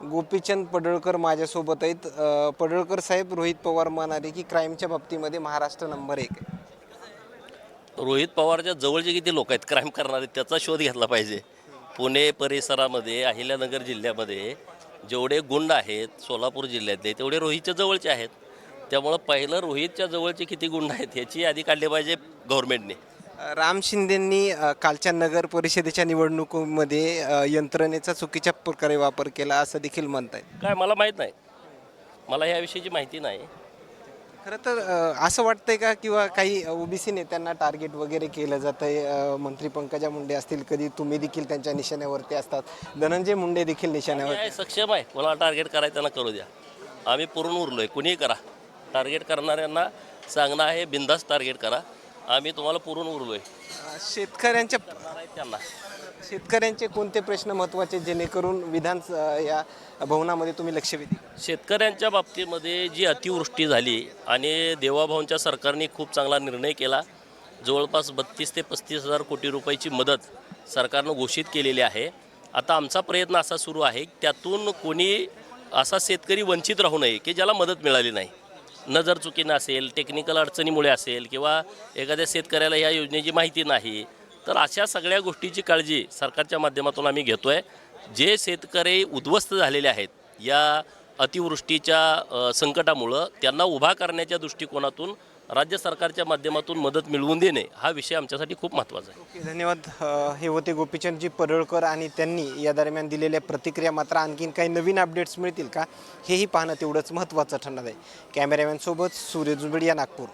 गोपीचंद पडळकर माझ्यासोबत आहेत. पडळकर साहेब, रोहित पवार म्हणाले की क्राईमच्या बाबतीमध्ये महाराष्ट्र नंबर 1 आहे. रोहित पवारच्या जवळचे किती लोक आहेत क्राईम करणारे त्याचा शोध घेतला पाहिजे. पुणे परिसरामध्ये अहिल्यानगर जिल्ह्यामध्ये जेवढे गुंड आहेत सोलापूर जिल्ह्यातले तेवढे रोहितच्या जवळचे आहेत. त्यामुळं पहिलं रोहितच्या जवळचे किती गुंड आहेत ह्याची यादी काढली पाहिजे गव्हर्नमेंटने. राम शिंदेंनी कालच्या नगर परिषदेच्या निवडणुकीमध्ये यंत्रणेचा चुकीच्या प्रकारे वापर केला असं देखील म्हणतायत. काय मला माहीत नाही, मला ह्याविषयीची माहिती नाही. खरं तर असं वाटतंय का किंवा काही ओबीसी नेत्यांना टार्गेट वगैरे केलं जातंय? मंत्री पंकजा मुंडे असतील, कधी तुम्ही देखील त्यांच्या निशाण्यावरती असतात, धनंजय मुंडे देखील निशाण्यावर. काय सक्षम आहे, कोणाला टार्गेट करायचं त्यांना करू द्या. आम्ही पुरून उरलो आहे, कुणीही करा. टार्गेट करणाऱ्यांना सांगणं आहे बिनधास्त टार्गेट करा, आम्ही तुम्हाला पुरून उरलो आहे. शेतकऱ्यांच्या त्यांना शेतकऱ्यांचे कोणते प्रश्न महत्त्वाचे जेणेकरून या भवनामध्ये तुम्ही लक्ष वेधी? शेतकऱ्यांच्या बाबतीमध्ये जी अतिवृष्टी झाली आणि देवाभाऊंच्या सरकारने खूप चांगला निर्णय केला. जवळपास 32 ते 35 हजार कोटी रुपयाची मदत सरकारनं घोषित केलेली आहे. आता आमचा प्रयत्न असा सुरू आहे त्यातून कोणी असा शेतकरी वंचित राहू नये की ज्याला मदत मिळाली नाही. नजर चुकीनं असेल, टेक्निकल अडचणीमुळे असेल किंवा एखाद्या शेतकऱ्याला ह्या योजनेची माहिती नाही, तर अशा सगळ्या गोष्टीची काळजी सरकारच्या माध्यमातून आम्ही घेतो आहे. जे शेतकरी उद्ध्वस्त झालेले आहेत या अतिवृष्टीच्या संकटामुळं त्यांना उभा करण्याच्या दृष्टिकोनातून राज्य सरकारच्या माध्यमातून मदत मिळवून देणे हा विषय आमच्यासाठी खूप महत्त्वाचा आहे. ओके, धन्यवाद. हे होते गोपीचंदजी पडळकर आणि त्यांनी या दरम्यान दिलेल्या प्रतिक्रिया. मात्र आणखीन काही नवीन अपडेट्स मिळतील का हेही पाहणं तेवढंच महत्त्वाचं ठरणार आहे. कॅमेरामॅनसोबत सूर्य जुंबडिया, नागपूर.